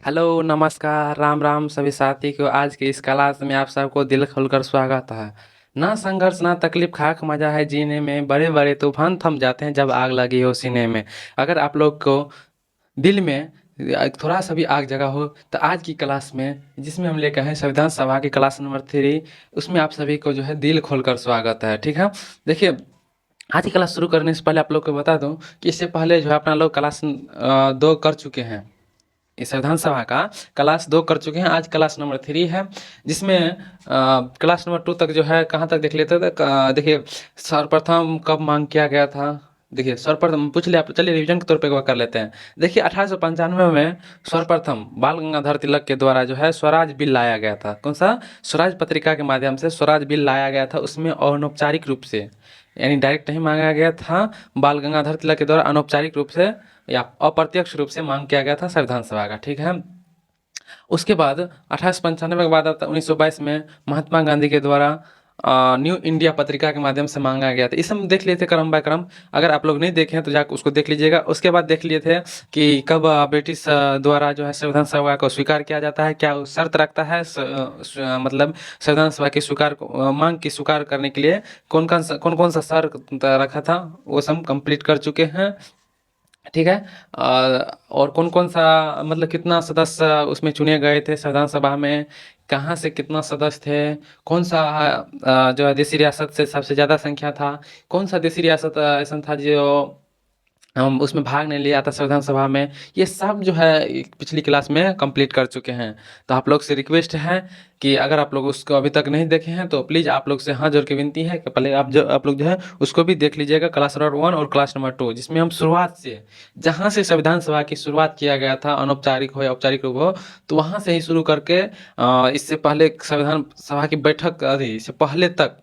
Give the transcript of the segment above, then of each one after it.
Hello, नमस्कार, राम राम सभी साथी को। आज की इस क्लास में आप सबको दिल खोलकर स्वागत है। ना संघर्ष ना तकलीफ, खाक मजा है जीने में। बड़े बड़े तूफान थम जाते हैं जब आग लगी हो सीने में। अगर आप लोग को दिल में थोड़ा सा भी आग जगा हो तो आज की क्लास में जिसमें हम लेकर हैं संविधान सभा की क्लास नंबर 3, उसमें आप सभी को जो है दिल खोलकर स्वागत है। ठीक है, देखिए, आज की क्लास शुरू करने से पहले आप लोग को बता दूं कि इससे पहले जो है अपना लोग क्लास 2 कर चुके हैं। इस संविधान सभा का क्लास 2 कर चुके हैं। आज क्लास नंबर 3 है, जिसमें क्लास नंबर 2 तक जो है कहाँ तक देख लेते थे। देखिए, सर्वप्रथम कब मांग किया गया था। देखिए, सर्वप्रथम पूछ लिया, चलिए रिवीजन के तौर पे एक बार कर लेते हैं। देखिए, 1895 में सर्वप्रथम बाल गंगाधर तिलक के द्वारा जो है स्वराज बिल लाया गया था। कौन सा? स्वराज पत्रिका के माध्यम से स्वराज बिल लाया गया था। उसमें अनौपचारिक रूप से, यानी डायरेक्ट नहीं मांगा गया था, बाल गंगाधर तिलक के द्वारा अनौपचारिक रूप से या अप्रत्यक्ष रूप से मांग किया गया था संविधान सभा का। ठीक है, उसके बाद 1895 के बाद 1922 में महात्मा गांधी के द्वारा न्यू इंडिया पत्रिका के माध्यम से मांगा गया था। इसे हम देख लिए थे क्रम बाय क्रम। अगर आप लोग नहीं देखे हैं तो जाकर उसको देख लीजिएगा। उसके बाद देख लिए थे कि कब ब्रिटिश द्वारा जो है संविधान सभा को स्वीकार किया जाता है, क्या वो शर्त रखता है मतलब संविधान सभा की स्वीकार मांग की स्वीकार करने के लिए कौन कौन सा शर्त रखा था, वो सब कंप्लीट कर चुके हैं। ठीक है, और कौन कौन सा मतलब कितना सदस्य उसमें चुने गए थे संविधान सभा में, कहाँ से कितना सदस्य थे, कौन सा जो है देसी रियासत से सबसे ज़्यादा संख्या था, कौन सा देसी रियासत ऐसा था जो हम उसमें भाग नहीं लिया था संविधान सभा में। ये सब जो है पिछली क्लास में कंप्लीट कर चुके हैं। तो आप लोग से रिक्वेस्ट है कि अगर आप लोग उसको अभी तक नहीं देखे हैं तो प्लीज़ आप लोग से हाथ जोड़ के विनती है कि पहले आप लोग जो है उसको भी देख लीजिएगा, क्लास नंबर 1 और क्लास नंबर 2, जिसमें हम शुरुआत से, जहाँ से संविधान सभा की शुरुआत किया गया था, अनौपचारिक हो या औपचारिक रूप हो, तो वहाँ से ही शुरू करके इससे पहले संविधान सभा की बैठक, अरे इससे पहले तक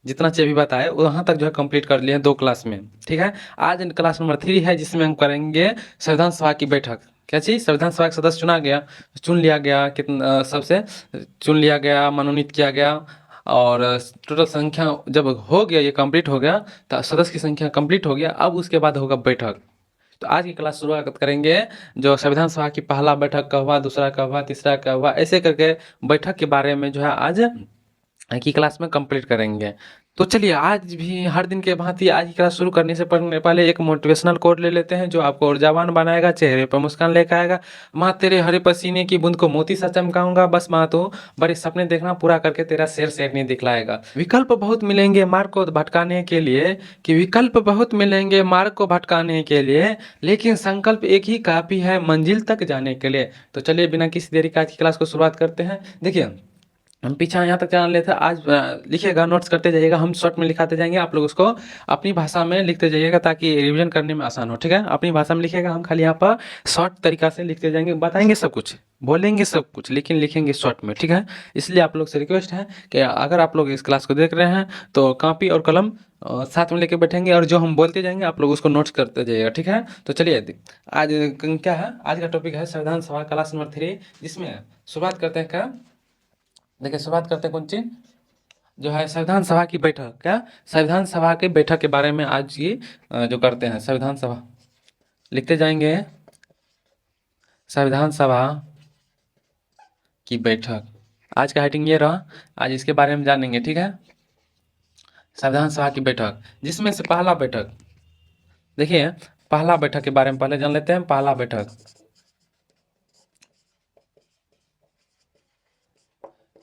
जितना चाहिए अभी बताए वहाँ तक जो है कंप्लीट कर लिए हैं 2 क्लास में। ठीक है, आज क्लास नंबर 3 है, जिसमें हम करेंगे संविधान सभा की बैठक। क्या चीज़? संविधान सभा का सदस्य चुन लिया गया, कितना सबसे चुन लिया गया, मनोनीत किया गया, और टोटल संख्या जब हो गया, ये कंप्लीट हो गया, तो सदस्य की संख्या कंप्लीट हो गया। अब उसके बाद होगा बैठक। तो आज की क्लास शुरुआत करेंगे जो संविधान सभा की पहला बैठक कब हुआ, दूसरा कब हुआ, तीसरा कब हुआ, ऐसे करके बैठक के बारे में जो है आज की क्लास में कंप्लीट करेंगे। तो चलिए, आज भी हर दिन के भांति आज की क्लास शुरू करने से पहले एक मोटिवेशनल कोट ले लेते हैं जो आपको ऊर्जावान बनाएगा, चेहरे पर मुस्कान लेकर आएगा। माँ तेरे हरे पसीने की बूंद को मोती सा चमकाऊंगा, बस माँ तो बड़े सपने देखना, पूरा करके तेरा शेर शेरनी दिखलाएगा। विकल्प बहुत मिलेंगे मार्ग को भटकाने के लिए, कि विकल्प बहुत मिलेंगे मार्ग को भटकाने के लिए, लेकिन संकल्प एक ही काफी है मंजिल तक जाने के लिए। तो चलिए, बिना किसी देरी का आज की क्लास को शुरुआत करते हैं। देखिए, हम पीछे यहाँ तक जान लेते हैं। आज लिखिएगा, नोट्स करते जाइएगा, हम शॉर्ट में लिखाते जाएंगे, आप लोग उसको अपनी भाषा में लिखते जाइएगा ताकि रिवीजन करने में आसान हो। ठीक है, अपनी भाषा में लिखिएगा, हम खाली यहाँ पर शॉर्ट तरीका से लिखते जाएंगे, बताएंगे सब कुछ, बोलेंगे सब कुछ, लेकिन लिखेंगे शॉर्ट में। ठीक है, इसलिए आप लोग से रिक्वेस्ट है कि अगर आप लोग इस क्लास को देख रहे हैं तो कॉपी और कलम साथ में लेके बैठेंगे, और जो हम बोलते जाएंगे आप लोग उसको नोट्स करते जाइएगा। ठीक है, तो चलिए, आज क्या है, आज का टॉपिक है संविधान सभा क्लास नंबर 3, जिसमें शुरुआत करते हैं। क्या? देखिए, शुरुआत करते हैं कौन चीज, जो है संविधान सभा की बैठक। क्या? संविधान सभा की बैठक के बारे में आज ये जो करते हैं, संविधान सभा लिखते जाएंगे, संविधान सभा की बैठक। आज का हेडिंग ये रहा, आज इसके बारे में जानेंगे। ठीक है, संविधान सभा की बैठक, जिसमें से पहला बैठक, देखिए पहला बैठक के बारे में पहले जान लेते हैं। पहला बैठक,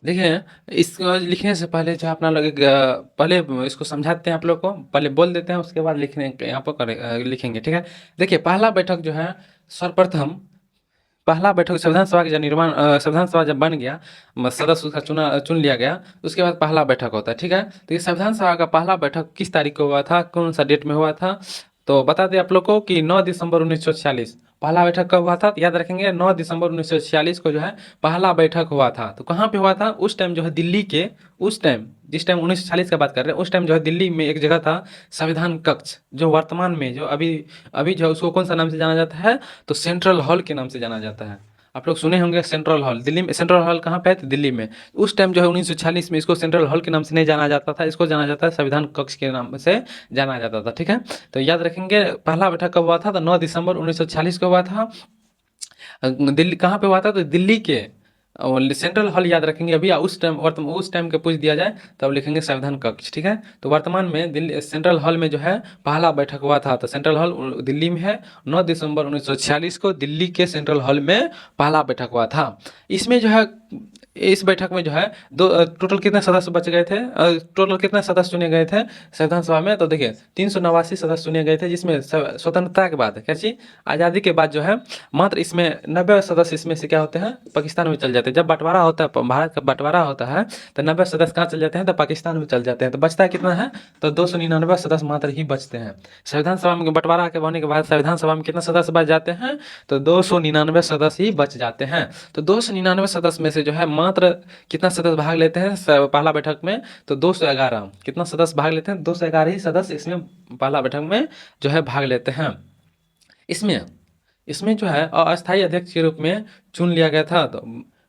देखिए, इसको लिखने से पहले जो अपना लोग पहले इसको समझाते हैं, आप लोग को पहले बोल देते हैं, उसके बाद लिखने यहाँ पर लिखेंगे। ठीक है, देखिए पहला बैठक जो है, सर्वप्रथम पहला बैठक संविधान सभा का जब निर्माण, संविधान सभा जब बन गया, सदस्य उसका चुन लिया गया, उसके बाद पहला बैठक होता है। ठीक है, तो ये संविधान सभा का पहला बैठक किस तारीख को हुआ था, कौन सा डेट में हुआ था, तो बता दें आप लोग को कि 9 दिसंबर 1946 पहला बैठक कब हुआ था। तो याद रखेंगे, 9 दिसंबर 1946 को जो है पहला बैठक हुआ था। तो कहाँ पे हुआ था? उस टाइम जो है दिल्ली के, उस टाइम जिस टाइम 1940 का बात कर रहे हैं, उस टाइम जो है दिल्ली में एक जगह था संविधान कक्ष, जो वर्तमान में जो अभी अभी जो है उसको कौन सा नाम से जाना जाता है, तो सेंट्रल हॉल के नाम से जाना जाता है। आप लोग सुने होंगे सेंट्रल हॉल, दिल्ली में। सेंट्रल हॉल कहाँ पे है? तो दिल्ली में। उस टाइम जो है 1946 में इसको सेंट्रल हॉल के नाम से नहीं जाना जाता था, इसको जाना जाता है संविधान कक्ष के नाम से जाना जाता था। ठीक है, तो याद रखेंगे पहला बैठक कब हुआ था, तो 9 दिसंबर 1946 को हुआ था। दिल्ली कहाँ पे हुआ था, तो दिल्ली के सेंट्रल हॉल याद रखेंगे अभी, उस टाइम के पूछ दिया जाए तब लिखेंगे संविधान कक्ष, ठीक है। तो वर्तमान में दिल्ली सेंट्रल हॉल में जो है पहला बैठक हुआ था, तो सेंट्रल हॉल दिल्ली में है। 9 दिसंबर 1946 को दिल्ली के सेंट्रल हॉल में पहला बैठक हुआ था। इसमें जो है, इस बैठक में जो है टोटल कितने सदस्य बच गए थे, टोटल कितने सदस्य चुने गए थे संविधान सभा में, तो देखिए 389 सदस्य चुने गए थे, जिसमें स्वतंत्रता के बाद, क्या चीज, आज़ादी के बाद जो है मात्र इसमें 90 सदस्य इसमें से क्या होते हैं, पाकिस्तान में चल जाते हैं। जब बंटवारा होता है, भारत का बंटवारा होता है, तो 90 सदस्य कहाँ चल जाते हैं, तो पाकिस्तान में चल जाते हैं। तो बचता है कितना है, तो 299 सदस्य मात्र ही बचते हैं। संविधान सभा में बंटवारा के होने के बाद संविधान सभा में कितने सदस्य बच जाते हैं, तो 299 सदस्य ही बच जाते हैं। तो 299 सदस्य में से जो है मात्र कितना सदस्य भाग लेते हैं पहला बैठक में, तो 211। कितना सदस्य भाग लेते हैं, 211 ही सदस्य इसमें पहला बैठक में जो है भाग लेते हैं। इसमें इसमें जो है अस्थायी अध्यक्ष के रूप में चुन लिया गया था। तो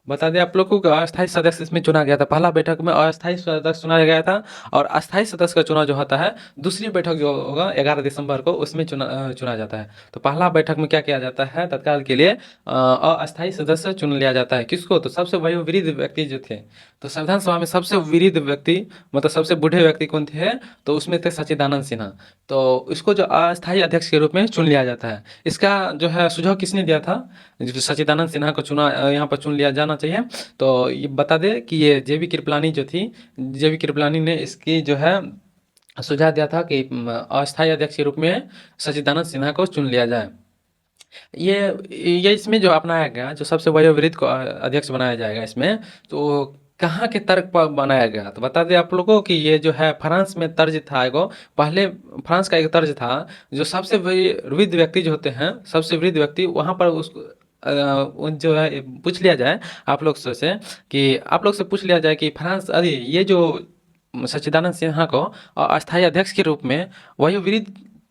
बता दें आप लोगों को, अस्थायी सदस्य इसमें चुना गया था। पहला बैठक में अस्थायी सदस्य चुना गया था, और अस्थायी सदस्य का चुनाव जो होता है दूसरी बैठक जो होगा 11 दिसंबर को, उसमें चुना जाता है। तो पहला बैठक में क्या किया जाता है, तत्काल के लिए अस्थायी सदस्य चुन लिया जाता है। किसको, तो सबसे वयोवृद्ध व्यक्ति जो थे, तो संविधान सभा में सबसे वृद्ध व्यक्ति, मतलब सबसे बूढ़े व्यक्ति कौन थे, तो उसमें थे सच्चिदानंद सिन्हा। तो इसको जो अस्थायी अध्यक्ष के रूप में चुन लिया जाता है। इसका जो है सुझाव किसने दिया था, जो सच्चिदानंद सिन्हा को यहाँ पर चुन लिया जाना चाहिए। तो ये बता दें कि ये जेबी कृपलानी जो थी, जेबी कृपलानी ने इसकी जो है सुझाव दिया था कि अस्थायी अध्यक्ष के रूप में सच्चिदानंद सिन्हा को चुन लिया जाए। ये इसमें जो अपनाया गया, जो सबसे वयोवृद्ध को अध्यक्ष बनाया जाएगा इसमें, तो कहाँ के तर्क पर बनाया गया, तो बता दें आप लोगों की ये जो है फ्रांस में तर्ज था एगो, पहले फ्रांस का एक तर्ज था, जो सबसे वृद्ध व्यक्ति जो होते हैं, सबसे वृद्ध व्यक्ति वहाँ पर उसको जो है पूछ लिया जाए आप लोग से, कि आप लोग से पूछ लिया जाए कि फ्रांस, अरे ये जो सच्चिदानंद सिन्हा को अस्थायी अध्यक्ष के रूप में वयोवृद्ध,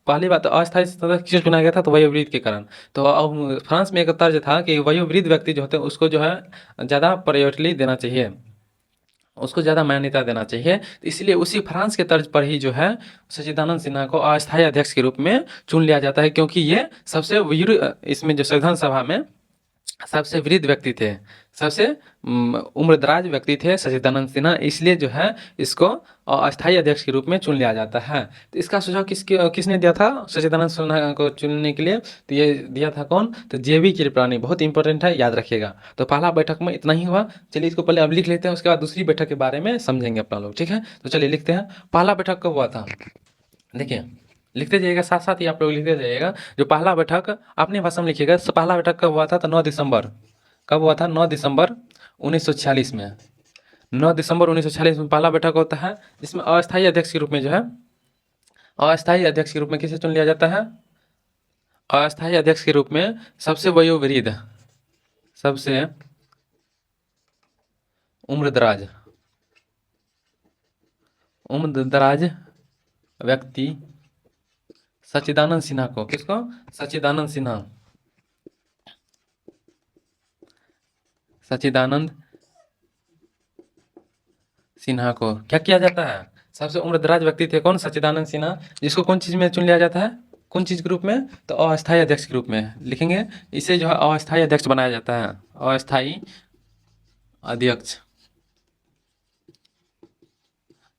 पहली बात तो अस्थायी सदस्य क्यों चुना गया था, तो वयोवृद्ध के कारण। तो अब फ्रांस में एक तर्ज था कि वयोवृद्ध व्यक्ति जो होते हैं उसको जो है ज़्यादा प्रायोरिटी देना चाहिए, उसको ज़्यादा मान्यता देना चाहिए। तो इसलिए उसी फ्रांस के तर्ज पर ही जो है सच्चिदानंद सिन्हा को अस्थायी अध्यक्ष के रूप में चुन लिया जाता है, क्योंकि ये सबसे इसमें जो संविधान सभा में सबसे वृद्ध व्यक्ति थे, सबसे उम्रदराज व्यक्ति थे सच्चिदानंद सिन्हा, इसलिए जो है इसको अस्थायी अध्यक्ष के रूप में चुन लिया जाता है। तो इसका सुझाव किसने दिया था सच्चिदानंद सिन्हा को चुनने के लिए, तो ये दिया था कौन, तो जेबी कृपलानी। बहुत इंपॉर्टेंट है, याद रखिएगा। तो पहला बैठक में इतना ही हुआ। चलिए इसको पहले अब लिख लेते हैं, उसके बाद दूसरी बैठक के बारे में समझेंगे अपना लोग, ठीक है। तो चलिए लिखते हैं, पहला बैठक कब हुआ था, देखिए लिखते जाइएगा, साथ साथ ही आप लोग लिखते जाइएगा। जो पहला बैठक अपनी भाषा में लिखिएगा, पहला बैठक कब हुआ था, तो 9 दिसंबर, कब हुआ था, 9 दिसंबर 1946 में। 9 दिसंबर 1946 में पहला बैठक होता है, जिसमें अस्थायी अध्यक्ष के रूप में जो है, अस्थायी अध्यक्ष के रूप में किसे चुन लिया जाता है, अस्थायी अध्यक्ष के रूप में सबसे वयोवृद्ध, सबसे उम्रदराज व्यक्ति सच्चिदानंद सिन्हा को, किसको, सच्चिदानंद सिन्हा, सच्चिदानंद सिन्हा को क्या किया जाता है, सबसे उम्रदराज व्यक्ति थे कौन, सच्चिदानंद सिन्हा, जिसको कौन चीज में चुन लिया जाता है, कौन चीज के रूप में, तो अस्थायी अध्यक्ष के रूप में लिखेंगे। इसे जो है अस्थायी अध्यक्ष बनाया जाता है, अस्थायी अध्यक्ष,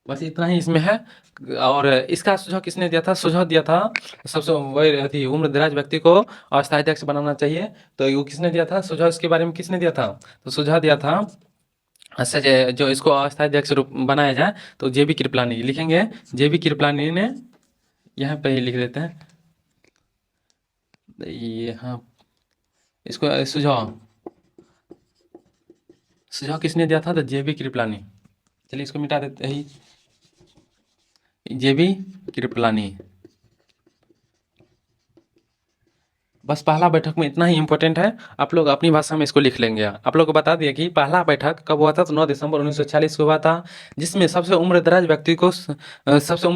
बस इतना ही इसमें है। और इसका सुझाव किसने दिया था, सुझाव दिया था सबसे वही उम्रदराज व्यक्ति को अस्थायी अध्यक्ष बनाना चाहिए। तो वो किसने दिया था सुझाव, इसके बारे में किसने दिया था, तो सुझाव दिया था अच्छा जो इसको अस्थायी अध्यक्ष रूप बनाया जाए, तो जेबी कृपलानी लिखेंगे। जेबी कृपलानी ने, यहाँ पे ही लिख देते हैं ये, हाँ इसको सुझाव किसने दिया था, तो जेबी कृपलानी। चलिए इसको मिटा देते हैं, जेबी कृपलानी। बस पहला बैठक में इतना ही इम्पोर्टेंट है, आप लोग अपनी भाषा में इसको लिख लेंगे। आप लोग को बता दिए कि पहला बैठक कब हुआ था, तो 9 दिसंबर 1946 को हुआ था, जिसमें सबसे उम्रदराज व्यक्ति को सबसे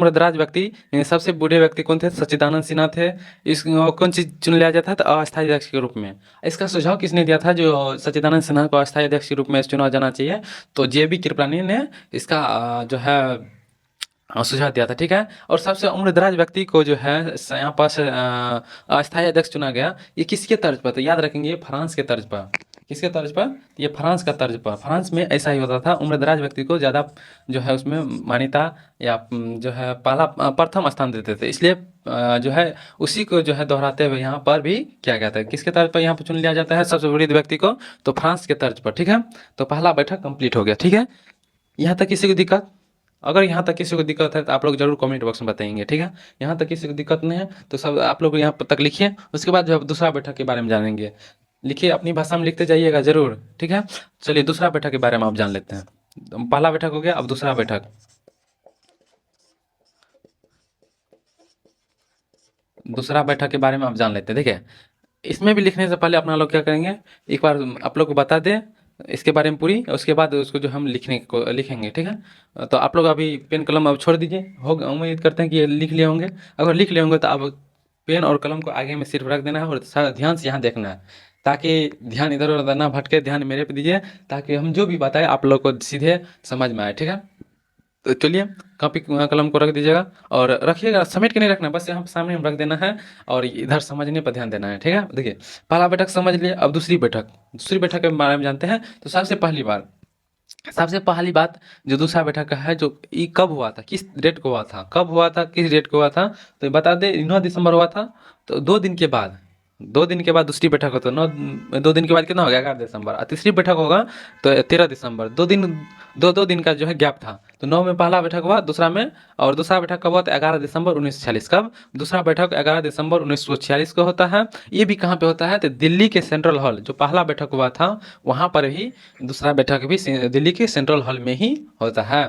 बूढ़े व्यक्ति कौन थे, सच्चिदानंद सिन्हा थे। इस कौन चीज चुन लिया जाता था, तो अस्थायी अध्यक्ष के रूप में। इसका सुझाव किसने दिया था, जो सच्चिदानंद सिन्हा को अस्थायी अध्यक्ष के रूप में चुना जाना चाहिए, तो जेबी कृपलानी ने इसका जो है सुझाव दिया था, ठीक है। और सबसे उम्रदराज व्यक्ति को जो है यहाँ पास अस्थायी अध्यक्ष चुना गया। ये किसके तर्ज पर, तो याद रखेंगे, ये फ्रांस के तर्ज पर। किसके तर्ज पर, ये फ्रांस का तर्ज पर। फ्रांस में ऐसा ही होता था, उम्रदराज व्यक्ति को ज़्यादा जो है उसमें मान्यता या जो है पहला प्रथम स्थान देते थे, इसलिए जो है उसी को जो है दोहराते हुए यहाँ पर भी किया गया था। किसके तर्ज पर यहाँ पर चुन लिया जाता है सबसे वृद्ध व्यक्ति को, तो फ्रांस के तर्ज पर, ठीक है। तो पहला बैठक कंप्लीट हो गया, ठीक है। यहाँ तक किसी को दिक्कत, अगर यहाँ तक किसी को दिक्कत है तो आप लोग जरूर कमेंट बॉक्स में बताएंगे, ठीक है। यहाँ तक किसी को दिक्कत नहीं है तो सब आप लोग यहाँ तक लिखिए, उसके बाद जो है दूसरा बैठक के बारे में जानेंगे। लिखिए, अपनी भाषा में लिखते जाइएगा जरूर, ठीक है। चलिए दूसरा बैठक के बारे में आप जान लेते हैं। पहला बैठक हो गया, अब दूसरा बैठक। दूसरा बैठक के बारे में आप जान लेते हैं। देखिए, इसमें भी लिखने से पहले अपना लोग क्या करेंगे, एक बार आप लोग को बता दें इसके बारे में पूरी, उसके बाद उसको जो हम लिखने को लिखेंगे, ठीक है। तो आप लोग अभी पेन कलम अब छोड़ दीजिए, हो उम्मीद करते हैं कि ये लिख लिए होंगे। अगर लिख लिए होंगे तो अब पेन और कलम को आगे में सिर्फ रख देना है और ध्यान से यहाँ देखना है, ताकि ध्यान इधर उधर ना भटके, ध्यान मेरे पे दीजिए, ताकि हम जो भी बताए आप लोग को सीधे समझ में आए, ठीक है। तो चलिए, कॉपी कलम को रख दीजिएगा और रखिएगा, समेट के नहीं रखना, बस यहाँ सामने में रख देना है और इधर समझने पर ध्यान देना है, ठीक है। देखिए, पहला बैठक समझ लिए, अब दूसरी बैठक। दूसरी बैठक के बारे में जानते हैं। तो सबसे पहली बात जो दूसरा बैठक का है, जो ये कब हुआ था, किस डेट को हुआ था, कब हुआ था, किस डेट को हुआ था, तो ये बता दें। 9 दिसंबर हुआ था। तो 2 दिन के बाद, 2 दिन के बाद दूसरी बैठक हो, तो 2 दिन के बाद कितना हो गया, 11 दिसंबर। और तीसरी बैठक होगा तो 13 दिसंबर। 2 दिन, दो दिन का जो है गैप था। तो 9 में पहला बैठक हुआ, दूसरा में, और दूसरा बैठक कब हुआ, तो 11 दिसंबर 1946। कब, दूसरा बैठक 11 दिसंबर 1946 को होता है। ये भी कहाँ पे होता है, तो दिल्ली के सेंट्रल हॉल, जो पहला बैठक हुआ था वहाँ पर ही दूसरा बैठक भी दिल्ली के सेंट्रल हॉल में ही होता है।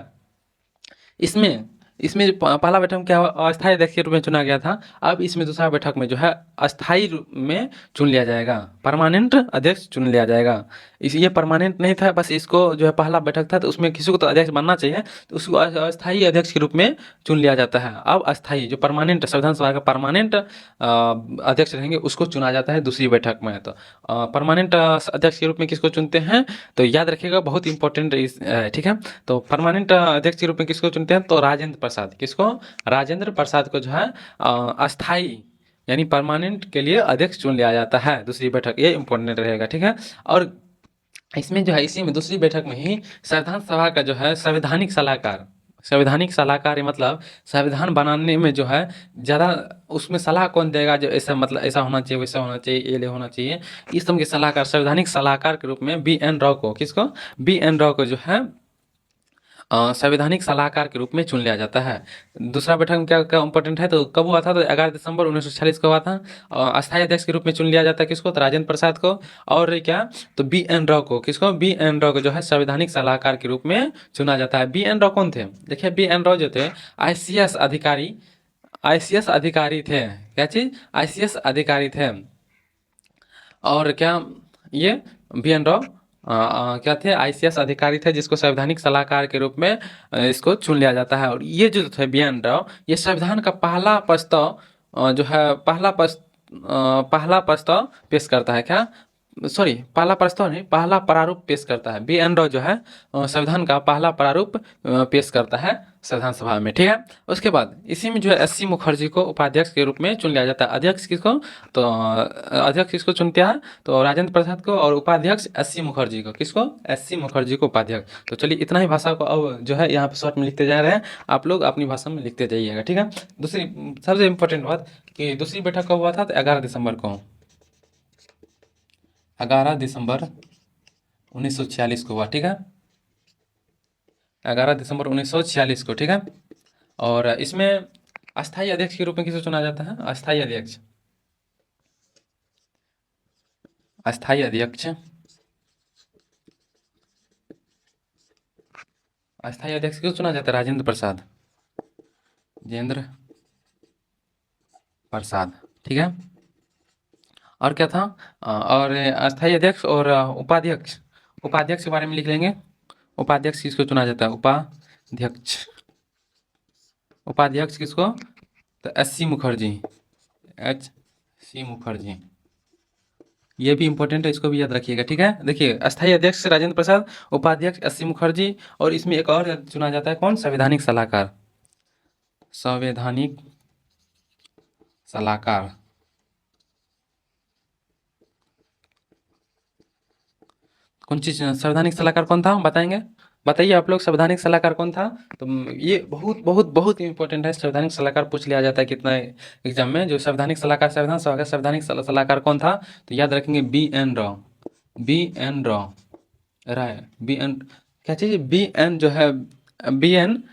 इसमें इसमें जो पहला बैठक में क्या हुआ, अस्थायी अध्यक्ष के रूप में चुना गया था। अब इसमें दूसरा बैठक में जो है अस्थायी रूप में चुन लिया जाएगा, परमानेंट अध्यक्ष चुन लिया जाएगा। इस ये परमानेंट नहीं था, बस इसको जो है पहला बैठक था तो उसमें किसी को तो अध्यक्ष बनना चाहिए, तो उसको अस्थायी अध्यक्ष के रूप में चुन लिया जाता है। अब अस्थायी जो परमानेंट संविधान सभा का परमानेंट अध्यक्ष रहेंगे उसको चुना जाता है दूसरी बैठक में। तो परमानेंट अध्यक्ष के रूप में किसको चुनते हैं, तो याद रखिएगा, बहुत इंपॉर्टेंट, ठीक है। तो परमानेंट अध्यक्ष के रूप में किसको चुनते हैं, तो राजेंद्र प्रसाद। किसको, राजेंद्र प्रसाद को जो है अस्थाई यानी परमानेंट के लिए अध्यक्ष चुन लिया जाता है दूसरी बैठक, ये इंपॉर्टेंट रहेगा, ठीक है। और इसमें जो है, इसी में दूसरी बैठक में ही संविधान सभा का जो है संवैधानिक सलाहकार, संवैधानिक सलाहकार ये मतलब संविधान बनाने में जो है ज़्यादा उसमें सलाह कौन देगा, जो ऐसा मतलब ऐसा होना चाहिए, वैसा होना चाहिए, ये होना चाहिए, इस तरह के सलाहकार, संवैधानिक सलाहकार के रूप में बी.एन. राव को, किसको, बी.एन. राव को जो है संवैधानिक सलाहकार के रूप में चुन लिया जाता है। दूसरा बैठक में क्या क्या इंपॉर्टेंट है, तो कब हुआ था, तो 11 दिसंबर 1946 को हुआ था। अस्थायी अध्यक्ष के रूप में चुन लिया जाता है किसको, तो राजेंद्र प्रसाद को। और क्या, तो बी.एन. राव को, किसको, बी.एन. राव को जो है संवैधानिक सलाहकार के रूप में चुना जाता है। बी.एन. राव कौन थे, देखिए, बी.एन. राव जो थे आईसीएस अधिकारी, आईसीएस अधिकारी थे। क्या चीज, आईसीएस अधिकारी थे। और क्या, ये बी.एन. राव क्या थे, आईसीएस अधिकारी थे, जिसको संवैधानिक सलाहकार के रूप में इसको चुन लिया जाता है। और ये जो थे बी.एन. राव, ये संविधान का पहला प्रस्ताव जो है पहला प्रस्ताव पेश करता है। क्या, सॉरी, पहला प्रस्ताव नहीं, पहला प्रारूप पेश करता है। बी.एन. राव जो है संविधान का पहला प्रारूप पेश करता है संविधान सभा में, ठीक है। उसके बाद इसी में जो है एस.सी. मुखर्जी को उपाध्यक्ष के रूप में चुन लिया जाता है। अध्यक्ष किसको, तो अध्यक्ष किसको चुनते हैं, तो राजेंद्र प्रसाद को, और उपाध्यक्ष एस.सी. मुखर्जी को, किसको, एस.सी. मुखर्जी को उपाध्यक्ष। तो चलिए, इतना ही भाषा को अब जो है यहाँ पे शॉर्ट में लिखते जा रहे हैं, आप लोग अपनी भाषा में लिखते जाइएगा, ठीक है। दूसरी सबसे इम्पोर्टेंट बात कि दूसरी बैठक कब हुआ था, तो 11 दिसंबर को, 11 दिसंबर 1946 को हुआ, ठीक है। 11 दिसंबर 1946 को, ठीक है। और इसमें अस्थायी अध्यक्ष के रूप में किसे चुना जाता है, अस्थायी अध्यक्ष, अस्थायी अध्यक्ष, अस्थायी अध्यक्ष किसे चुना जाता है, राजेंद्र प्रसाद, राजेंद्र प्रसाद, ठीक है। और क्या था, और अस्थायी अध्यक्ष और उपाध्यक्ष, उपाध्यक्ष के बारे में लिख लेंगे। उपाध्यक्ष किसको चुना जाता है, उपाध्यक्ष, उपाध्यक्ष किसको, तो एस.सी. मुखर्जी, एच.सी. मुखर्जी, ये भी इंपॉर्टेंट है, इसको भी याद रखिएगा, ठीक है। देखिए, अस्थायी अध्यक्ष राजेंद्र प्रसाद, उपाध्यक्ष एस.सी. मुखर्जी, और इसमें एक और चुना जाता है, कौन, संवैधानिक सलाहकार, संवैधानिक सलाहकार। कौन चीज संवैधानिक सलाहकार कौन था बताएंगे? बताइए आप लोग, संवैधानिक सलाहकार कौन था? तो ये बहुत बहुत बहुत इंपॉर्टेंट है। संवैधानिक सलाहकार पूछ लिया जाता है कितना एग्जाम में। जो संवैधानिक सलाहकार, संविधान सभा का संवैधानिक सलाहकार कौन था? तो याद रखेंगे B N Rao. B N Rao Rai. B N क्या चीज? बी एन जो है, बी एन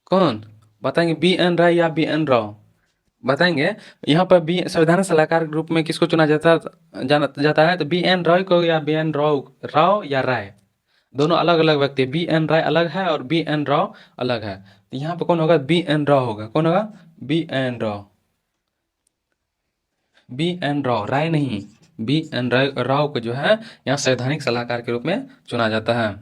कौन बताएंगे? बी एन राय या बी एन राव बताएंगे? यहाँ पर बी संविधान सलाहकार के रूप में किसको चुना जाना जाता है? तो बी एन रॉय को या बी एन राव, राव या राय, दोनों अलग अलग व्यक्ति। बी एन राय अलग है और बी एन राव अलग है। तो यहाँ पे कौन होगा? बी एन राव होगा। कौन होगा? B N Rao. B N Rao, Rai नहीं। बी एन राव को जो है यहाँ संवैधानिक सलाहकार के रूप में चुना जाता है।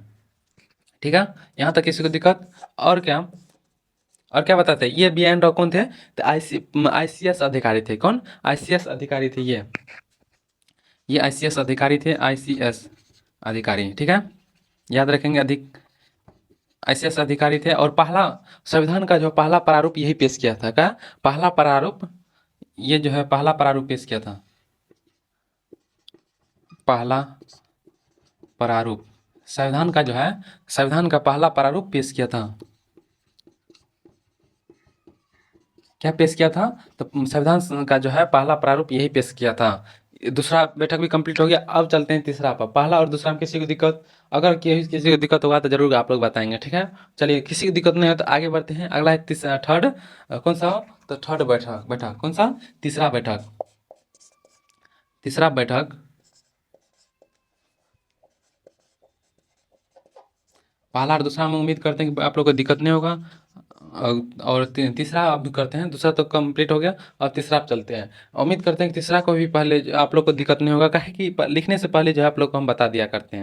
ठीक है, यहाँ तक किसी को दिक्कत? और क्या बताते हैं? ये बी एन राव कौन थे? तो आईसीएस अधिकारी थे। कौन? आईसीएस अधिकारी थे ये आईसीएस अधिकारी थे। आईसीएस अधिकारी, ठीक है, याद रखेंगे। आईसीएस अधिकारी थे। और पहला संविधान का जो पहला प्रारूप यही पेश किया था। क्या पहला प्रारूप? ये जो है पहला प्रारूप पेश किया था। पहला प्रारूप संविधान का जो है, संविधान का पहला प्रारूप पेश किया था। क्या पेश किया था? तो संविधान का जो है पहला प्रारूप यही पेश किया था। दूसरा बैठक भी कंप्लीट हो गया। अब चलते हैं तीसरा पर। पहला और दूसरा में किसी को दिक्कत? अगर किसी को दिक्कत होगा तो जरूर आप लोग बताएंगे। ठीक है, चलिए, किसी को दिक्कत नहीं हो तो आगे बढ़ते हैं। अगला है तीसरा, थर्ड। कौन सा? तो थर्ड बैठक। बैठक कौन सा? तीसरा बैठक। तीसरा बैठक पहला और दूसरा में उम्मीद करते हैं कि आप लोग को दिक्कत नहीं होगा। और तीसरा अब करते हैं। दूसरा तो कंप्लीट हो गया, और तीसरा आप चलते हैं। उम्मीद करते हैं कि तीसरा को भी पहले आप लोग को दिक्कत नहीं होगा, काहे कि लिखने से पहले जो है आप लोग को हम बता दिया करते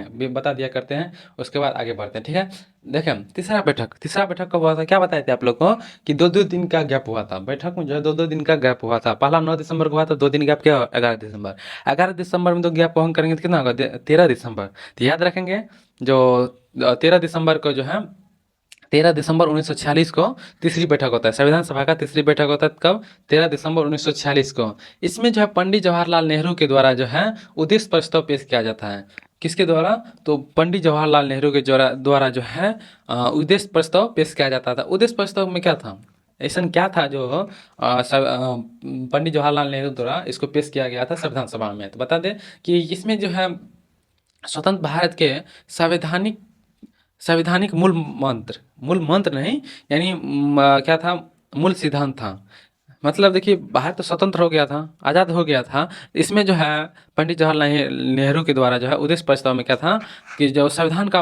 हैं, उसके बाद आगे बढ़ते हैं। ठीक है, देखें तीसरा बैठक। तीसरा बैठक कब हुआ था? क्या बताए थे आप लोग को कि 2-2 दिन का गैप हुआ था। बैठक में जो है 2-2 दिन का गैप हुआ था। पहला 9 दिसंबर को हुआ था, 2 दिन गैप। क्या? 11 दिसंबर। 11 दिसंबर में तो गैप वहन करेंगे तो कितना होगा? 13 दिसंबर। तो याद रखेंगे जो 13 दिसंबर को जो है, 13 दिसंबर 1946 को तीसरी बैठक होता है। संविधान सभा का तीसरी बैठक होता है कब? 13 दिसंबर 1946 को। इसमें जो है पंडित जवाहरलाल नेहरू के द्वारा जो है उद्देश्य प्रस्ताव पेश किया जाता है। किसके द्वारा? तो पंडित जवाहरलाल नेहरू के द्वारा जो है उद्देश्य प्रस्ताव पेश किया जाता था। उद्देश्य प्रस्ताव में क्या था? ऐसा क्या था जो पंडित जवाहरलाल नेहरू द्वारा इसको पेश किया गया था संविधान सभा में? तो बता दें कि इसमें जो है स्वतंत्र भारत के संवैधानिक संवैधानिक मूल मंत्र नहीं, यानी क्या था? मूल सिद्धांत था। मतलब देखिए, भारत तो स्वतंत्र हो गया था, आज़ाद हो गया था। इसमें जो है पंडित जवाहरलाल नेहरू के द्वारा जो है उद्देश्य प्रस्ताव में क्या था कि जो संविधान का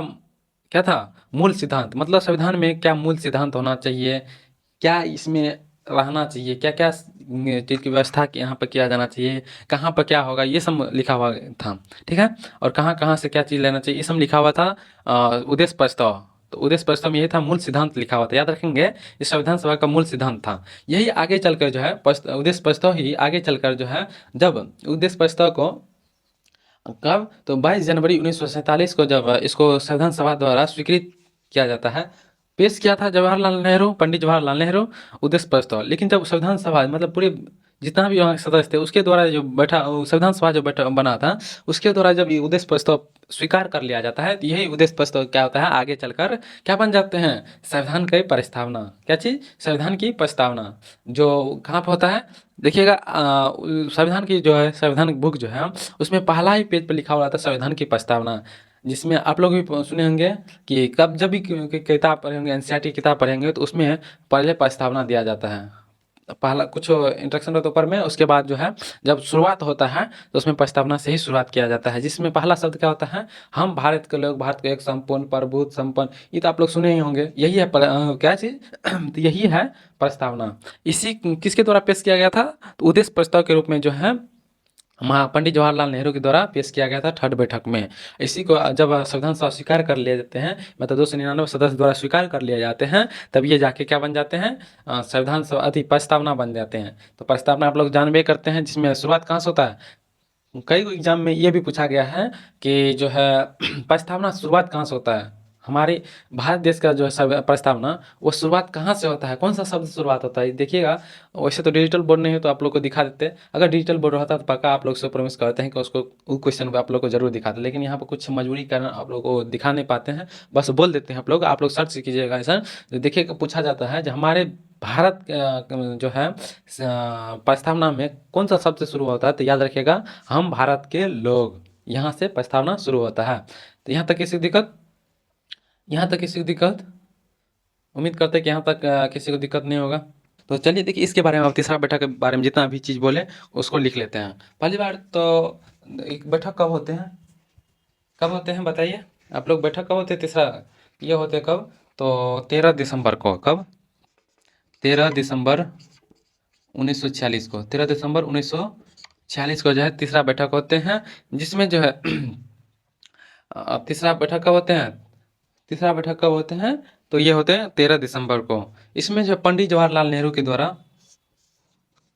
क्या था? मूल सिद्धांत। मतलब संविधान में क्या मूल सिद्धांत होना चाहिए, क्या इसमें रहना चाहिए, क्या क्या चीज़ की व्यवस्था यहाँ पर किया जाना चाहिए, कहाँ पर क्या होगा, ये सब लिखा हुआ था। ठीक है, और कहाँ कहाँ से क्या चीज़ लेना चाहिए, ये सब लिखा हुआ था उद्देश्य प्रस्ताव। तो उद्देश्य प्रस्ताव में यही था, मूल सिद्धांत लिखा हुआ था। याद रखेंगे, ये संविधान सभा का मूल सिद्धांत था। यही आगे चलकर जो है उद्देश्य प्रस्ताव ही आगे चलकर जो है, जब उद्देश्य प्रस्ताव को कब? तो 22 जनवरी 1947 को जब इसको संविधान सभा द्वारा स्वीकृत किया जाता है। पेश किया था जवाहरलाल नेहरू, पंडित जवाहरलाल नेहरू, उद्देश्य प्रस्ताव। लेकिन जब संविधान सभा मतलब पूरे जितना भी वहाँ के सदस्य थे उसके द्वारा जो बैठा संविधान सभा जो बैठा बना था, उसके द्वारा जब ये उद्देश्य प्रस्ताव स्वीकार कर लिया जाता है, तो यही उद्देश्य प्रस्ताव क्या होता है? आगे चलकर क्या बन जाते हैं? संविधान की प्रस्तावना। क्या चीज़? संविधान की प्रस्तावना। जो कहाँ पर होता है? देखिएगा, संविधान की जो है संविधान बुक जो है, उसमें पहला ही पेज पर लिखा हुआ था संविधान की प्रस्तावना। जिसमें आप लोग भी सुने होंगे कि कब जब भी किताब पढ़ेंगे, एनसीईआरटी किताब पढ़ेंगे, तो उसमें पहले प्रस्तावना दिया जाता है। पहला कुछ इंट्रोडक्शन रहता है ऊपर में, उसके बाद जो है जब शुरुआत होता है तो उसमें प्रस्तावना से ही शुरुआत किया जाता है। जिसमें पहला शब्द क्या होता है? हम भारत के लोग, भारत को एक संपूर्ण प्रभुत्व संपन्न। ये तो आप लोग सुने ही होंगे। यही है क्या चीज़? तो यही है प्रस्तावना। इसी किसके द्वारा पेश किया गया था? तो उद्देश्य प्रस्ताव के रूप में जो है पंडित जवाहरलाल नेहरू के द्वारा पेश किया गया था थर्ड बैठक में। इसी को जब संविधान सभा स्वीकार कर लिए जाते हैं, मतलब 299 सदस्य द्वारा स्वीकार कर लिए जाते हैं, तब ये जाके क्या बन जाते हैं? संविधान सभा प्रस्तावना बन जाते हैं। तो प्रस्तावना आप लोग जानबे करते हैं, जिसमें शुरुआत कहाँ से होता है? कई एग्जाम में ये भी पूछा गया है कि जो है प्रस्तावना शुरुआत कहाँ से होता है? हमारे भारत देश का जो है प्रस्तावना वो शुरुआत कहाँ से होता है, कौन सा शब्द से शुरुआत होता है देखिएगा। वैसे तो डिजिटल बोर्ड नहीं है तो आप लोग को दिखा देते, अगर डिजिटल बोर्ड रहता तो पक्का आप लोग से प्रॉमिस करते हैं कि उसको वो क्वेश्चन को आप लोग को जरूर दिखाते, लेकिन यहाँ पर कुछ मजबूरी कारण आप लोग को दिखा नहीं पाते हैं, बस बोल देते हैं आप लोग सर्च कीजिएगा ऐसा। तो देखिएगा पूछा जाता है जो हमारे भारत जो है प्रस्तावना में कौन सा शब्द से शुरू होता है, तो याद रखिएगा हम भारत के लोग, यहाँ से प्रस्तावना शुरू होता है। तो यहाँ तक किसी दिक्कत, यहाँ तक किसी को दिक्कत, उम्मीद करते हैं कि यहाँ तक किसी को दिक्कत नहीं होगा। तो चलिए देखिए इसके बारे में, अब तीसरा बैठक के बारे में जितना भी चीज़ बोले उसको लिख लेते हैं। पहली बार तो एक बैठक कब होते हैं, कब होते हैं बताइए आप लोग, बैठक कब होते हैं तीसरा, ये होते हैं कब, तो 13 दिसंबर को, कब, 13 दिसंबर 1946 को, 13 दिसंबर 1946 को जो है तीसरा बैठक होते हैं, जिसमें जो है अब तीसरा बैठक कब होते हैं, तीसरा बैठक कब होते हैं, तो ये होते हैं 13 दिसंबर को। इसमें जो पंडित जवाहरलाल नेहरू के द्वारा,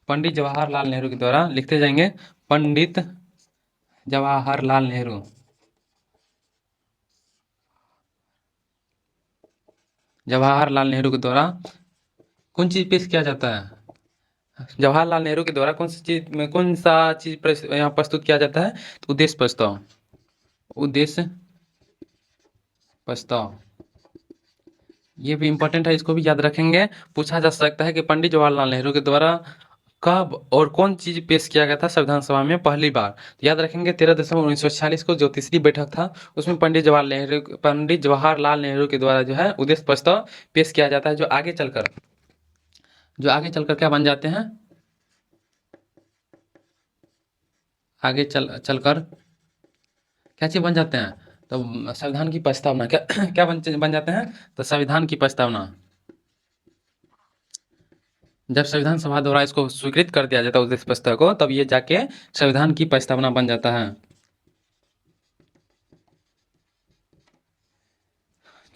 पंडित जवाहरलाल नेहरू के द्वारा लिखते जाएंगे, पंडित जवाहरलाल नेहरू, जवाहरलाल नेहरू के द्वारा कौन चीज पेश किया जाता है, जवाहरलाल नेहरू के द्वारा कौन सी चीज में, कौन सा चीज यहाँ प्रस्तुत किया जाता है, तो उद्देश्य प्रस्ताव, उद्देश्य प्रस्ताव, ये भी इम्पोर्टेंट है, इसको भी याद रखेंगे। पूछा जा सकता है कि पंडित जवाहरलाल नेहरू के द्वारा कब और कौन चीज पेश किया गया था संविधान सभा में पहली बार, तो याद रखेंगे 13 दिसंबर 1946 को जो तीसरी बैठक था उसमें पंडित जवाहरलाल नेहरू के द्वारा जो है उद्देश्य प्रस्ताव पेश किया जाता है, जो आगे चलकर, जो आगे चलकर क्या बन जाते हैं, आगे चलकर क्या चीज बन जाते हैं, तो संविधान की प्रस्तावना, क्या क्या बन जाते हैं, तो संविधान की प्रस्तावना। जब संविधान सभा द्वारा इसको स्वीकृत कर दिया जाता है उद्देश्य प्रस्ताव को, तब ये जाके संविधान की प्रस्तावना बन जाता है।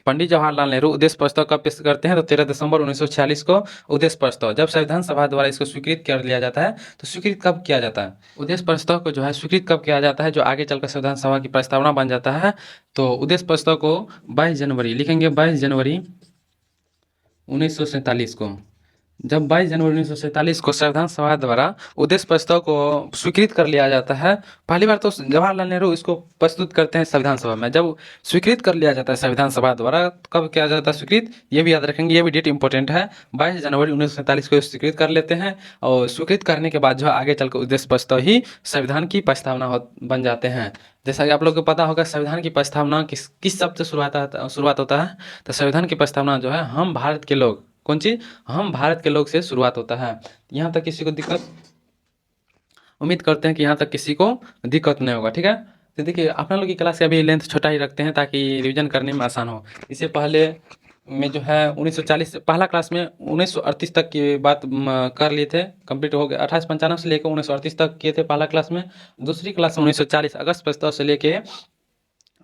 पंडित जवाहरलाल नेहरू उद्देश्य प्रस्ताव कब पेश करते हैं, तो 13 दिसंबर 1946 को उद्देश्य प्रस्ताव, जब संविधान सभा द्वारा इसको स्वीकृत कर लिया जाता है, तो स्वीकृत कब किया जाता है, उद्देश्य प्रस्ताव को जो है स्वीकृत कब किया जाता है, जो आगे चलकर संविधान सभा की प्रस्तावना बन जाता है। तो उद्देश्य प्रस्ताव को 22 जनवरी लिखेंगे, 22 जनवरी 1947 को, जब 22 जनवरी 1947 को संविधान सभा द्वारा उद्देश्य प्रस्ताव को स्वीकृत कर लिया जाता है, पहली बार तो जवाहरलाल नेहरू इसको प्रस्तुत करते हैं संविधान सभा में, जब स्वीकृत कर लिया जाता है संविधान सभा द्वारा, कब किया जाता है स्वीकृत, ये भी याद रखेंगे, ये भी डेट इंपॉर्टेंट है, 22 जनवरी 1947 को स्वीकृत कर लेते हैं, और स्वीकृत करने के बाद जो है आगे चलकर उद्देश्य प्रस्ताव ही संविधान की प्रस्तावना बन जाते हैं। जैसा कि आप लोग को पता होगा संविधान की प्रस्तावना किस शब्द से शुरुआत होता है, तो संविधान की प्रस्तावना जो है हम भारत के लोग, कौन चीज, हम भारत के लोग से शुरुआत होता है। यहाँ तक किसी को दिक्कत, उम्मीद करते हैं कि यहाँ तक किसी को दिक्कत नहीं होगा, ठीक है। तो देखिए अपना लोग की क्लास का भी लेंथ छोटा ही रखते हैं ताकि रिवीजन करने में आसान हो। इससे पहले में जो है 1940 से पहला क्लास में 1938 तक की बात कर लिए थे, कंप्लीट हो गया, 2895 से लेकर 1938 तक किए थे पहला क्लास में। दूसरी क्लास में 1940 अगस्त प्रस्ताव से लेके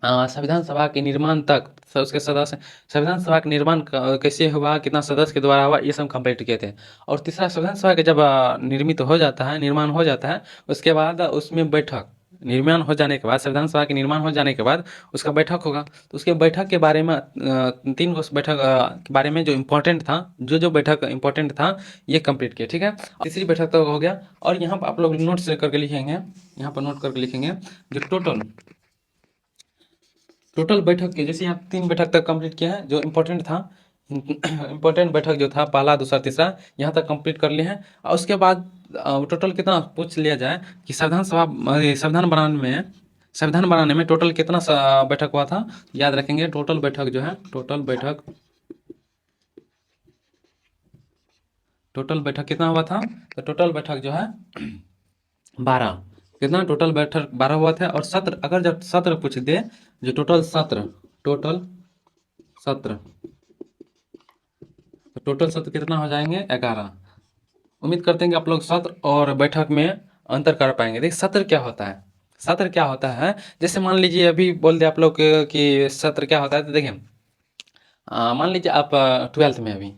संविधान सभा के निर्माण तक, उसके सदस्य, संविधान सभा का निर्माण कैसे हुआ, कितना सदस्य के द्वारा हुआ, ये सब कंप्लीट किए थे। और तीसरा संविधान सभा के जब निर्मित हो जाता है, निर्माण हो जाता है, उसके बाद उसमें बैठक, निर्माण हो जाने के बाद, संविधान सभा के निर्माण हो जाने के बाद उसका बैठक होगा, तो उसके बैठक के बारे में 3 बैठक के बारे में जो इम्पोर्टेंट था, जो बैठक इम्पोर्टेंट था ये कंप्लीट किया, ठीक है। तीसरी बैठक तो हो गया, और यहाँ पर आप लोग नोट्स करके लिखेंगे, यहाँ पर नोट करके लिखेंगे जो टोटल बैठक के, जैसे यहाँ 3 बैठक तक कंप्लीट किया है, जो इम्पोर्टेंट था, इम्पोर्टेंट बैठक जो था पहला दूसरा तीसरा यहाँ तक कंप्लीट कर लिए हैं। और उसके बाद टोटल कितना पूछ लिया जाए कि संविधान बनाने में टोटल कितना बैठक हुआ था, याद रखेंगे टोटल बैठक जो है, टोटल बैठक कितना हुआ था, तो टोटल बैठक जो है 12, कितना टोटल बैठक 12 हुआ था। और सत्र, अगर जब सत्र पूछ दे, जो टोटल सत्र तो टोटल सत्र कितना हो जाएंगे 11। उम्मीद करते हैं कि आप लोग सत्र और बैठक में अंतर कर पाएंगे। देखिए सत्र क्या होता है, सत्र क्या होता है, जैसे मान लीजिए अभी बोल दे आप लोग कि सत्र क्या होता है, तो देखिए मान लीजिए आप 12th में, अभी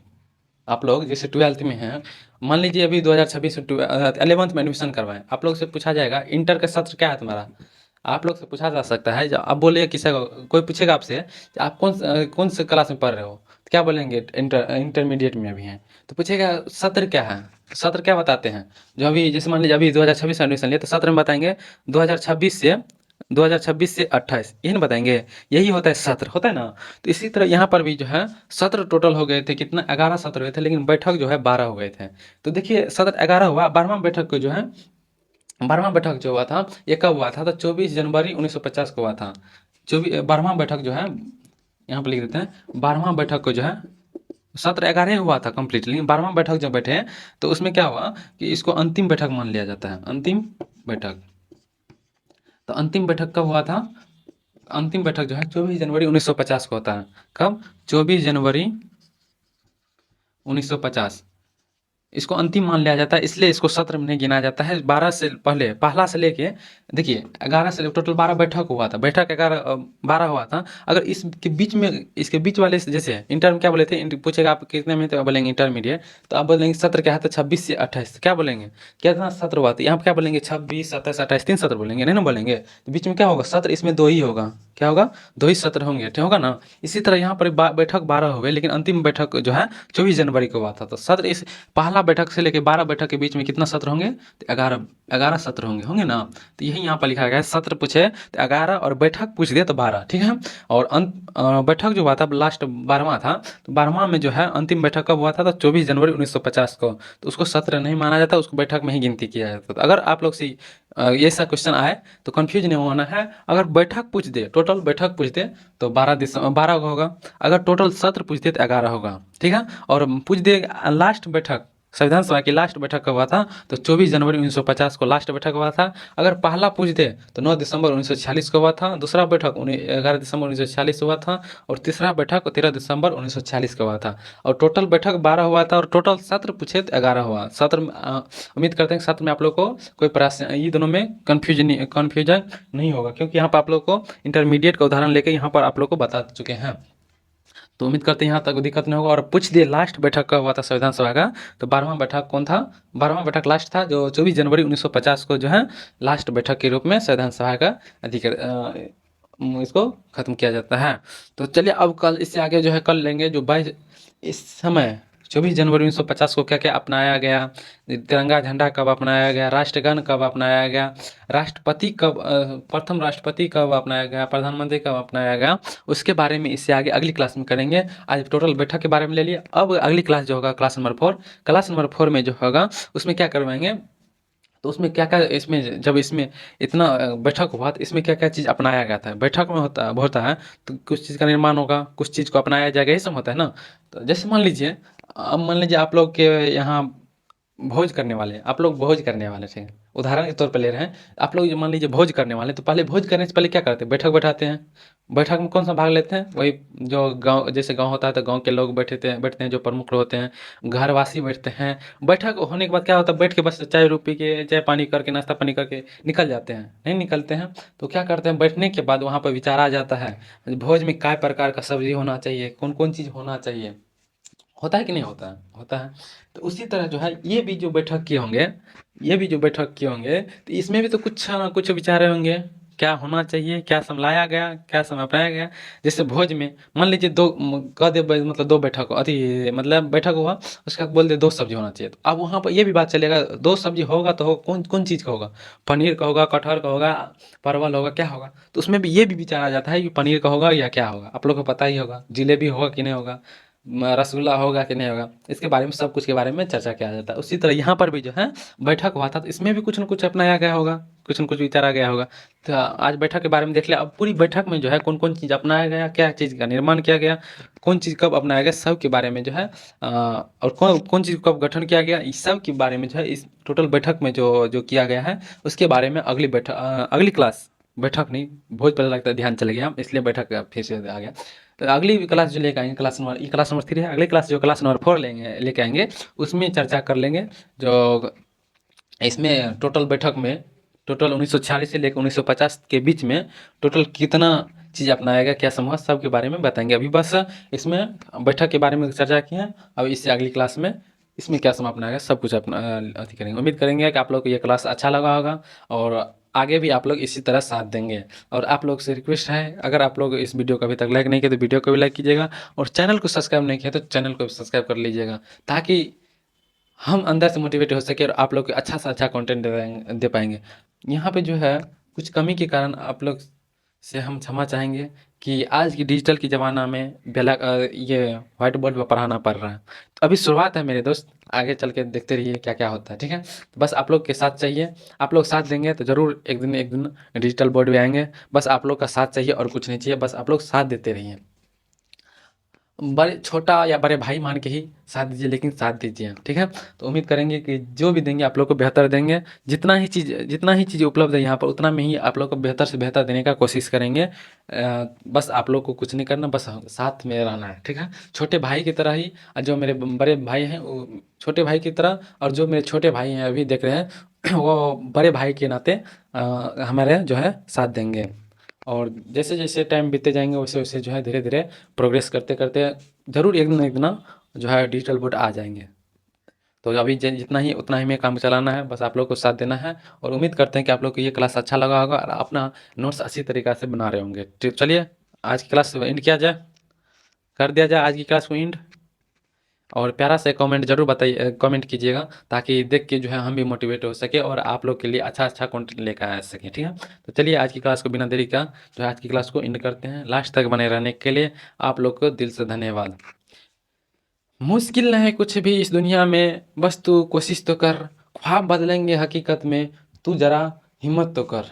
आप लोग जैसे 12th में हैं, मान लीजिए अभी 2026 11th में एडमिशन करवाएं, आप लोग से पूछा जाएगा इंटर का सत्र क्या है तुम्हारा, आप लोग से पूछा जा सकता है। जब आप बोलिए किसी को, कोई पूछेगा आपसे कि आप कौन से क्लास में पढ़ रहे हो, तो क्या बोलेंगे? इंटरमीडिएट में अभी हैं। तो पूछेगा सत्र क्या है, सत्र क्या बताते हैं? जो अभी जैसे मान लीजिए अभी 2026 में एडमिशन लिया, तो सत्र में बताएंगे 2026 से 28, यही ना बताएंगे। यही होता है सत्र, होता है ना। तो इसी तरह यहाँ पर भी जो है सत्र टोटल हो गए थे कितना, 11 सत्र हुए थे, लेकिन बैठक जो है 12 हो गए थे। तो देखिए सत्र 11 हुआ, 12वां बैठक को जो है, 12वां बैठक जो हुआ था ये कब हुआ था? तो 24 जनवरी 1950 को हुआ था। 12वां बैठक जो है, यहाँ पर लिख देते हैं, 12वां बैठक को जो है, सत्र 11 हुआ था कंप्लीट, लेकिन 12वां बैठक जब बैठे तो उसमें क्या हुआ कि इसको अंतिम बैठक मान लिया जाता है, अंतिम बैठक। तो अंतिम बैठक कब हुआ था? अंतिम बैठक जो है 24 जनवरी 1950 को होता है। कब? 24 जनवरी 1950। इसको अंतिम मान लिया जाता है, इसलिए इसको सत्र में नहीं गिना जाता है। 12 से पहले, पहला से लेके देखिए 11 से टोटल 12 बैठक हुआ था, बैठक 12 हुआ था। अगर इसके बीच में, इसके बीच वाले जैसे इंटर में क्या बोले थे, पूछेगा आप कितने में, तो बोलेंगे इंटरमीडिएट, तो आप बोलेंगे सत्र क्या है, तो 26 से 28, क्या बोलेंगे? कितना सत्र हुआ था? यहाँ पर क्या बोलेंगे? 26, 27, 28, 3 सत्र बोलेंगे, नहीं ना बोलेंगे। तो बीच में क्या होगा? सत्र इसमें 2 ही होगा। क्या होगा? 2 ही सत्र होंगे, ठीक होगा ना। इसी तरह यहाँ पर बैठक 12 हो गए, लेकिन अंतिम बैठक जो है 24 जनवरी को हुआ था। तो सत्र इस पहला बैठक से लेकर 12 बैठक के बीच में कितना सत्र होंगे? तो 11 सत्र होंगे, होंगे ना। तो यही यहाँ पर लिखा गया है, सत्र पूछे तो 11 और बैठक पूछ दिया तो 12, ठीक है। और बैठक जो हुआ था लास्ट 12वां था, तो 12वां में जो है अंतिम बैठक कब हुआ था? तो 24 जनवरी 1950 को। तो उसको सत्र नहीं माना जाता, उसको बैठक में ही गिनती किया जाता। तो अगर आप लोग से ये सा क्वेश्चन आए तो कंफ्यूज नहीं होना है। अगर बैठक पूछ दे, टोटल बैठक पूछ दे, तो 12 होगा। अगर टोटल सत्र पूछ दे तो 11 होगा, ठीक है। और पूछ दे लास्ट बैठक, संविधान सभा की लास्ट बैठक कब हुआ था? तो 24 जनवरी 1950 को लास्ट बैठक हुआ था। अगर पहला पूछ दे तो 9 दिसंबर 1946 को हुआ था। दूसरा बैठक 11 दिसंबर 1946 हुआ था। और तीसरा बैठक 13 दिसंबर 1946 को हुआ था। और टोटल बैठक 12 हुआ था, और टोटल सत्र पूछे तो 11 हुआ। सत्र उम्मीद करते हैं कि सत्र में आप लोग को कोई प्रश्न, ये दोनों में कन्फ्यूजन नहीं होगा, क्योंकि यहाँ पर आप लोग को इंटरमीडिएट का उदाहरण लेकर यहाँ पर आप लोग को बता चुके हैं। तो उम्मीद करते हैं यहाँ तक दिक्कत नहीं होगा। और पूछ दिए लास्ट बैठक का हुआ था संविधान सभा का, तो 12वां बैठक कौन था? 12वां बैठक लास्ट था, जो 24 जनवरी 1950 को जो है लास्ट बैठक के रूप में संविधान सभा का इसको खत्म किया जाता है। तो चलिए अब कल इससे आगे जो है कल लेंगे जो 22 इस समय 24 जनवरी 1950 को क्या क्या अपनाया गया, तिरंगा झंडा कब अपनाया गया, राष्ट्रगान कब अपनाया गया, राष्ट्रपति कब प्रथम राष्ट्रपति कब अपनाया गया, प्रधानमंत्री कब अपनाया गया, उसके बारे में इससे आगे अगली क्लास में करेंगे। आज टोटल बैठक के बारे में ले लिया। अब अगली क्लास जो होगा क्लास नंबर 4, क्लास नंबर 4 में जो होगा उसमें क्या करवाएंगे, तो उसमें क्या क्या, इसमें जब इसमें इतना बैठक हुआ तो इसमें क्या क्या चीज़ अपनाया गया था। बैठक में होता है तो कुछ चीज़ का निर्माण होगा, कुछ चीज़ को अपनाया जाएगा, यही सब होता है ना। तो जैसे मान लीजिए, अब मान लीजिए आप लोग के यहाँ भोज करने वाले, आप लोग भोज करने वाले थे, उदाहरण के तौर पे ले रहे हैं। आप लोग मान लीजिए भोज करने वाले, तो पहले भोज करने से पहले क्या करते हैं? बैठक बैठाते हैं। बैठक में कौन सा भाग लेते हैं? वही जो गांव, जैसे गांव होता है तो गांव के लोग बैठते हैं जो प्रमुख होते हैं, घरवासी बैठते हैं। बैठक होने के बाद क्या होता है? बैठ के बस चाय रू पी के, चाय पानी करके, नाश्ता पानी करके निकल जाते हैं, नहीं निकलते हैं। तो क्या करते हैं? बैठने के बाद वहाँ पर विचार आ जाता है, भोज में काय प्रकार का सब्जी होना चाहिए, कौन कौन चीज़ होना चाहिए। होता है कि नहीं होता है? होता है। तो उसी तरह जो है ये भी जो बैठक किए होंगे, ये भी जो बैठक किए होंगे, तो इसमें भी तो कुछ ना कुछ विचारे होंगे, क्या होना चाहिए, क्या समझाया गया, क्या समय अपनाया गया। जैसे भोज में मान लीजिए दो कह दे मतलब 2 बैठक अति मतलब बैठक हुआ, उसके बाद बोल दे 2 सब्जी होना चाहिए। तो अब वहाँ पर ये भी बात चलेगा, 2 सब्जी होगा तो कौन कौन चीज़ का होगा? पनीर का होगा, कटहल का होगा, परवल होगा, क्या होगा? तो उसमें भी ये भी विचार आ जाता है कि पनीर का होगा या क्या होगा। आप लोग को पता ही होगा, जिलेबी होगा कि नहीं होगा, रसगुल्ला होगा कि नहीं होगा, इसके बारे में सब कुछ के बारे में चर्चा किया जाता है। उसी तरह यहाँ पर भी जो है बैठक हुआ था, तो इसमें भी कुछ न कुछ अपनाया गया होगा, कुछ न कुछ विचारा गया होगा। तो आज बैठक के बारे में देख लिया। अब पूरी बैठक में जो है कौन कौन चीज़ अपनाया गया, क्या चीज़ का निर्माण किया गया, कौन चीज़ कब अपनाया गया, सब के बारे में जो है और कौन कौन चीज़ कब गठन किया गया, इस सब के बारे में जो है इस टोटल बैठक में जो जो किया गया है उसके बारे में अगली बैठक, अगली क्लास, बैठक नहीं बहुत पहले लगता है ध्यान चले गया, इसलिए बैठक फिर से आ गया। तो अगली क्लास जो लेके आएंगे, क्लास नंबर 3 है, अगली क्लास जो क्लास नंबर 4 लेके आएंगे, उसमें चर्चा कर लेंगे जो इसमें टोटल बैठक में टोटल 1946 से लेकर 1950 के बीच में टोटल कितना चीज़ अपनाया गया, क्या समूह, सब के बारे में बताएंगे। अभी बस इसमें बैठक के बारे में चर्चा की है। अब इससे अगली क्लास में इसमें क्या समूह अपनाया गया, सब कुछ अपना अथी करेंगे। उम्मीद करेंगे कि आप लोग को ये क्लास अच्छा लगा होगा। और आगे भी आप लोग इसी तरह साथ देंगे। और आप लोग से रिक्वेस्ट है, अगर आप लोग इस वीडियो को अभी तक लाइक नहीं किया तो वीडियो को भी लाइक कीजिएगा, और चैनल को सब्सक्राइब नहीं किया तो चैनल को भी सब्सक्राइब कर लीजिएगा, ताकि हम अंदर से मोटिवेट हो सके और आप लोग को अच्छा से अच्छा कंटेंट दे पाएंगे। यहाँ पे जो है कुछ कमी के कारण आप लोग से हम क्षमा चाहेंगे कि आज की डिजिटल की ज़माना में ये व्हाइट बोर्ड पर पढ़ाना पड़ रहा है। तो अभी शुरुआत है मेरे दोस्त, आगे चल के देखते रहिए क्या क्या होता है, ठीक है। तो बस आप लोग के साथ चाहिए, आप लोग साथ देंगे तो ज़रूर एक दिन डिजिटल बोर्ड भी आएंगे। बस आप लोग का साथ चाहिए और कुछ नहीं चाहिए, बस आप लोग साथ देते रहिए। बड़े छोटा या बड़े भाई मान के ही साथ दीजिए, लेकिन साथ दीजिए, ठीक है। तो उम्मीद करेंगे कि जो भी देंगे आप लोग को बेहतर देंगे। जितना ही चीज़ उपलब्ध है यहाँ पर उतना में ही आप लोग को बेहतर से बेहतर देने का कोशिश करेंगे। बस आप लोग को कुछ नहीं करना, बस साथ में रहना है, ठीक है। छोटे भाई की तरह ही, जो मेरे बड़े भाई हैं वो छोटे भाई की तरह, और जो मेरे छोटे भाई हैं अभी देख रहे हैं वो बड़े भाई के नाते हमारे जो है साथ देंगे। और जैसे जैसे टाइम बीतते जाएंगे वैसे वैसे जो है धीरे धीरे प्रोग्रेस करते करते ज़रूर एक दिन जो है डिजिटल बोर्ड आ जाएंगे। तो अभी जितना ही उतना ही में काम चलाना है, बस आप लोग को साथ देना है। और उम्मीद करते हैं कि आप लोग को ये क्लास अच्छा लगा होगा और अपना नोट्स अच्छी तरीक़ा से बना रहे होंगे। ठीक, चलिए आज की क्लास एंड किया जाए, कर दिया जाए आज की क्लास को एंड। और प्यारा सा कमेंट जरूर बताइए, कमेंट कीजिएगा, ताकि देख के जो है हम भी मोटिवेट हो सके और आप लोग के लिए अच्छा अच्छा कंटेंट लेकर आ सकें, ठीक है। तो चलिए आज की क्लास को बिना देरी का जो है आज की क्लास को एंड करते हैं। लास्ट तक बने रहने के लिए आप लोग को दिल से धन्यवाद। मुश्किल न है कुछ भी इस दुनिया में, बस तू कोशिश तो कर, ख्वाब बदलेंगे हकीकत में, तू जरा हिम्मत तो कर।